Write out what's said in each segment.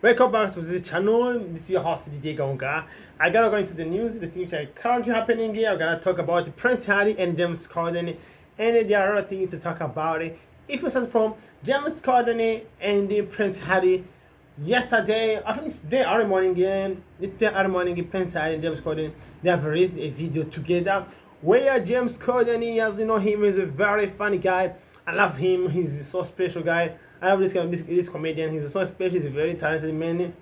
Welcome back to this channel. This is your host DJ Gonga. I gotta go into the news, the things that are currently happening here. I'm gonna talk about Prince Harry and James Corden, and there are other things to talk about. If we start from James Corden and Prince Harry, yesterday, I think it's today early morning again. Today early morning, Prince Harry and James Corden, they have released a video together where James Corden, as you know, him is a very funny guy. I love him. He's so special guy. I love this comedian. He's so special. He's a very talented man.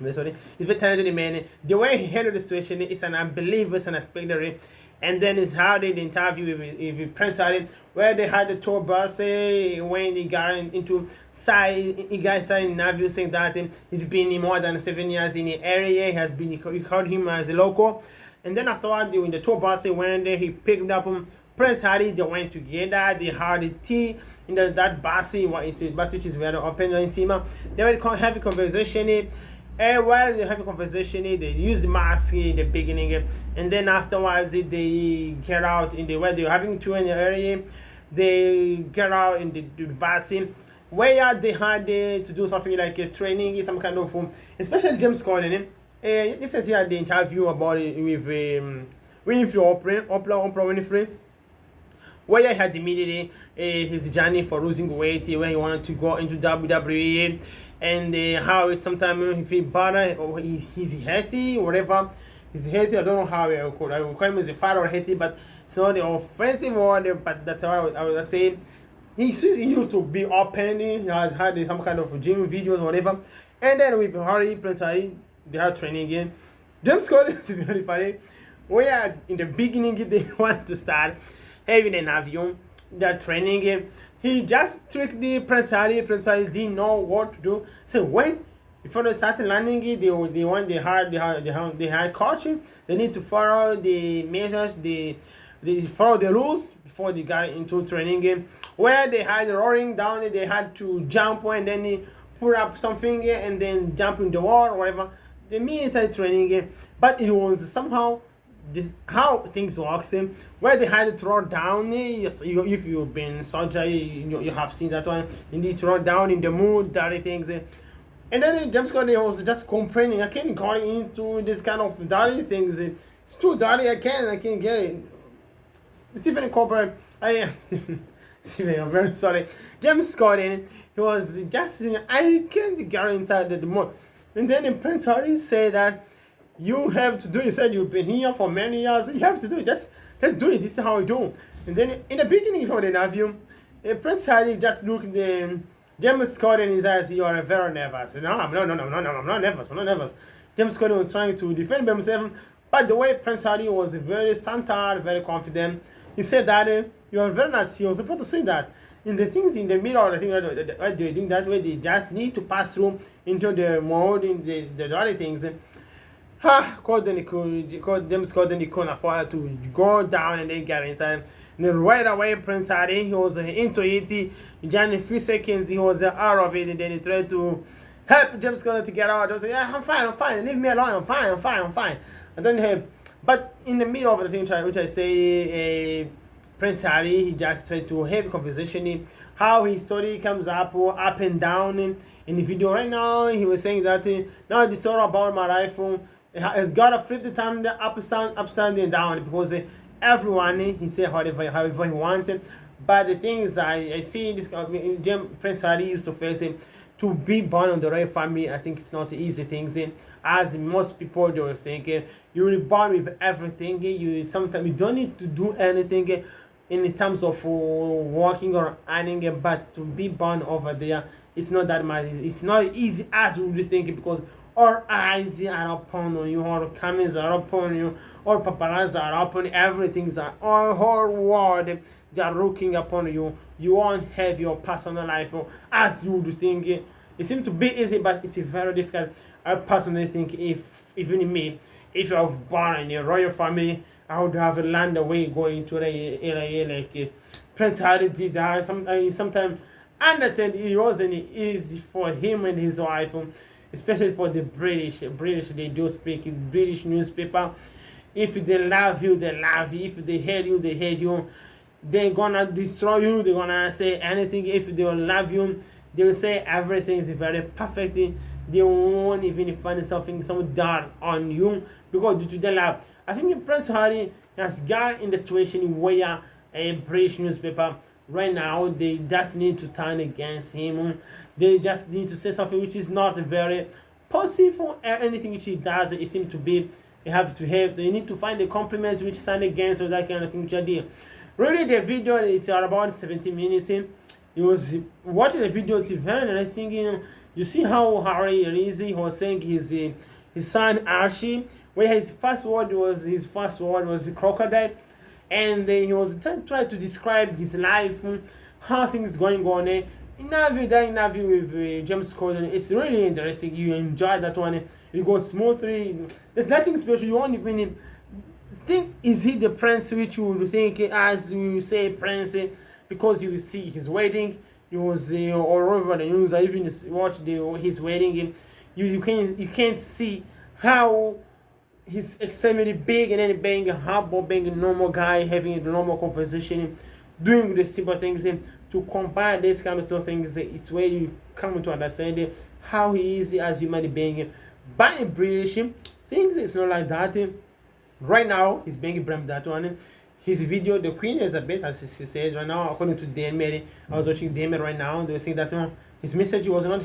Sorry, he's very talented man. The way he handled the situation is an unbelievable, it's unexpected. And then it's how they interview with Prince Harry, where they had the tour bus when they got into side. He got inside an interview saying that he's been more than 7 years in the area. He called him as a local. And then afterwards, in the tour bus, when he picked up Prince Harry, they went together. They had tea in that bus, which is very open in cinema. They were having conversation. And while they have a conversation, they use the mask in the beginning, and then afterwards they get out in the where they're having tour in the area. They get out in the bus where they had to do something like a training, some kind of especially James Corden. Listen to the interview about it with Winfrey, Oprah Winfrey, where he had immediately his journey for losing weight, when he wanted to go into WWE, and how sometimes he feel better or he's healthy, whatever. He's healthy. I don't know how I would call him as a fat or healthy, but it's not the offensive word. But that's how I would say. He used to be open. He has had some kind of gym videos, whatever. And then with Prince Harry, they had training again. James Corden is very funny. Where in the beginning they want to start having an avion, that training. He just tricked the Prince Harry. Prince Harry didn't know what to do. So when before they started learning it, they had coaching. They need to follow the measures, they follow the rules before they got into training game. Where they had rolling down, they had to jump and then they put up something and then jump in the wall or whatever. The military training game, but it was somehow this how things work, where they had to throw down. Yes, if you've been soldier, you have seen that one. You need to throw down in the mood, dirty things. And then James Corden was just complaining. I can't go into this kind of dirty things. It's too dirty. I can't get it. Stephen Cooper, Stephen, I'm very sorry. James Corden, he was just saying, I can't get inside the mood. And then Prince Harry said that you have to do it. You said you've been here for many years. You have to do it. Let's do it. This is how we do. And then in the beginning of the interview, Prince Harry just looked at James Corden in his eyes. You are very nervous. No, I'm not nervous. I'm not nervous. James Corden was trying to defend himself, but the way Prince Harry was very standard, very confident. He said that you are very nice. He was supposed to say that. In the things in the middle, I think what they're doing that way, they just need to pass through into the mode, in the other things. James Corden couldn't afford to go down and then get inside. And then right away, Prince Harry, he was into it. In just a few seconds, he was out of it, and then he tried to help James Corden to get out. He was like, yeah, I'm fine, leave me alone, I'm fine. And then but in the middle of the thing, which I say, Prince Harry, he just tried to have a conversation, how his story comes up and down. In the video right now, he was saying that now it's all about my life. Has got to flip the time upside and down, because everyone, he said however he wants it. But the thing is, I see this Prince Harry used to face it. To be born in the right family, I think it's not an easy thing. As most people do think, you're born with everything. You sometimes you don't need to do anything in terms of working or earning, but to be born over there, it's not that much. It's not easy as you would think, because all eyes are upon you, all cameras are upon you, all paparazzi are upon you, everything's all whole world, they are looking upon you. You won't have your personal life as you would think. It seems to be easy, but it's very difficult. I personally think even me, if I was born in a royal family, I would have learned a way going to the like Prince Harry did that. Sometimes I understand it wasn't easy for him and his wife, especially for the British. They do speak in British newspaper. If they love you, they love you. If they hate you, they hate you. They're gonna destroy you. They're gonna say anything. If they love you, they will say everything is very perfect. they won't even find something, some dirt on you because due to the lab. I think Prince Harry has got in the situation where a British newspaper right now they just need to turn against him. They just need to say something which is not very positive or anything which he does. It seems to be you have to have. They need to find a compliment which stand against or that kind of thing which I did. Really, the video it's about 17 minutes. He was watching the video. It's very interesting. You see how Harry is. He was saying his son Archie, where his first word was crocodile, and then he was trying to describe his life, how things going on. That interview with James Corden, it's really interesting. You enjoy that one. It goes smoothly. There's nothing special. You won't even think, is he the prince which you would think as you say prince, because you see his wedding. You was all over the news. I even watched his wedding. You can't see how he's extremely big and then being humble, being a normal guy, having a normal conversation, doing the simple things. To compare this kind of two things, it's where you come to understand how he is as a human being. But in British things, it's not like that. Right now, he's being blamed that one. His video, the Queen Elizabeth, as she said right now, according to Dame, I was watching Dame right now. They were saying that his message was not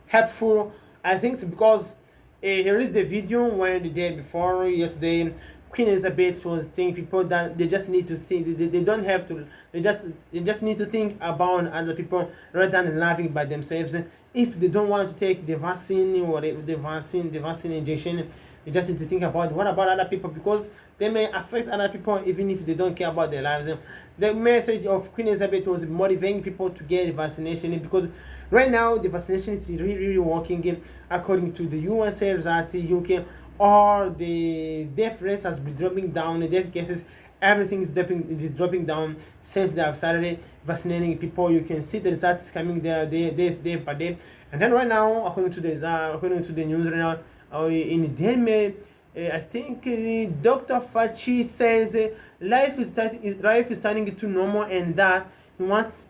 helpful. I think it's because here is the video when the day before yesterday, Queen Elizabeth was telling people that they just need to think. They don't have to. They just need to think about other people rather than laughing by themselves. If they don't want to take the vaccine or the vaccine injection, they just need to think about what about other people, because they may affect other people even if they don't care about their lives. The message of Queen Elizabeth was motivating people to get vaccination, because right now the vaccination is really working. According to the USA result, UK, or the death rate has been dropping down. The death cases, everything is dropping down since they have started vaccinating people. You can see the results coming there day by day. And then right now, according to the news right now, in Denmark, I think Dr. Fauci says life is turning to normal, and that he wants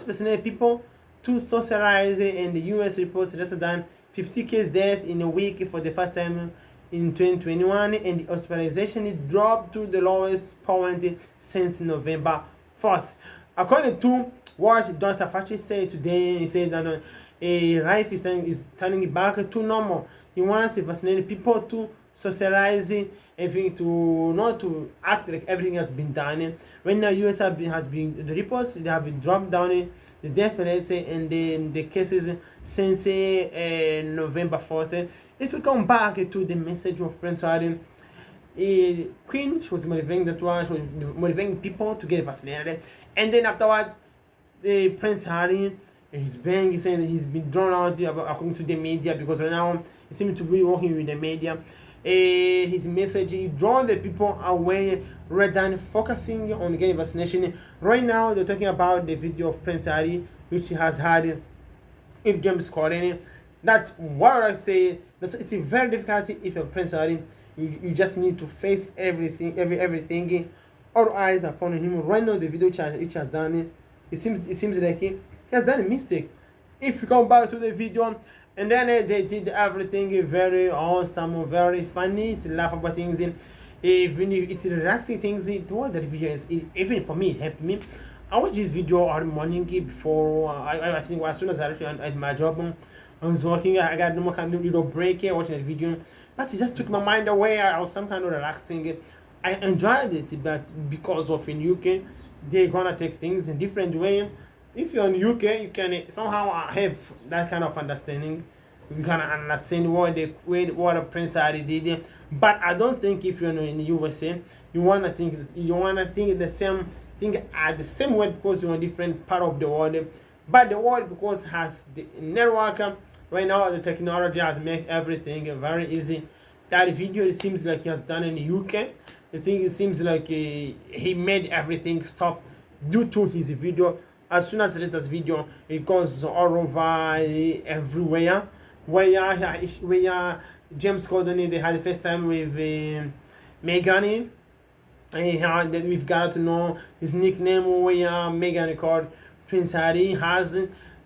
vaccinated people to socialize. And the US reports less than 50,000 deaths in a week for the first time in 2021, and the hospitalization dropped to the lowest point since November 4th. According to what Dr. Fauci said today, he said that life is turning back to normal. He wants vaccinated people to socialize, everything, to not to act like everything has been done. Right now, US has been the reports, they have been dropped down the death rates and the cases since November 4th. If we come back to the message of Prince Harry, Queen, she was motivating people to get vaccinated, and then afterwards, Prince Harry, he's saying that he's been drawn out according to the media, because right now he seems to be working with the media. His message, he drawn the people away rather than focusing on getting vaccination. Right now, they're talking about the video of Prince Harry, which he has had with James Corden. That's what I say. It's very difficult if you're Prince Harry. You just need to face everything. All eyes upon him. Right now, the video which has done it seems like he has done a mistake. If you come back to the video, and then they did everything very awesome, very funny, it's laughable things. Even if it's relaxing things, what the video is, even for me, it helped me. I watched this video all morning before I think as soon as I reached at my job. I was working, I got no more kind of little break here watching the video, but it just took my mind away. I was some kind of relaxing. I enjoyed it, but because of in UK, they're gonna take things in different way. If you're in UK, you can somehow have that kind of understanding. You can understand what a Prince Harry did. But I don't think if you're in the USA, you wanna think the same thing at the same way, because you're in a different part of the world. But the world, because has the network right now, the technology has made everything very easy. That video, it seems like he has done in the UK. The thing, it seems like he made everything stop due to his video. As soon as it is video, it goes all over everywhere. Where James Corden, they had a FaceTime with Meghan. We've got to know his nickname, where Meghan called Prince Harry has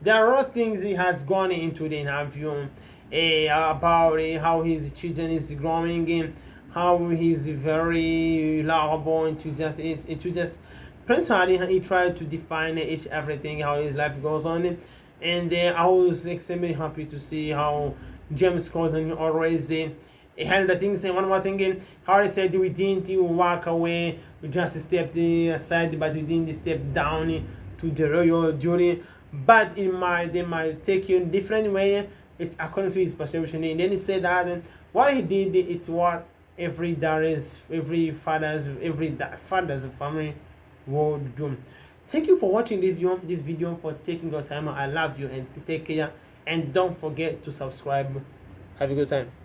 There are a lot of things he has gone into the interview about how his children is growing, how he's very lovable, enthusiastic. Prince Harry, he tried to define each everything, how his life goes on, and I was extremely happy to see how James Corden always handled the things. And one more thing, Harry said we didn't walk away, we just stepped aside, but we didn't step down to the royal duty. But they might take you in different way. It's according to his perception. And then he said that what he did is what every father's family would do. Thank you for watching this video, for taking your time. I love you and take care. And don't forget to subscribe. Have a good time.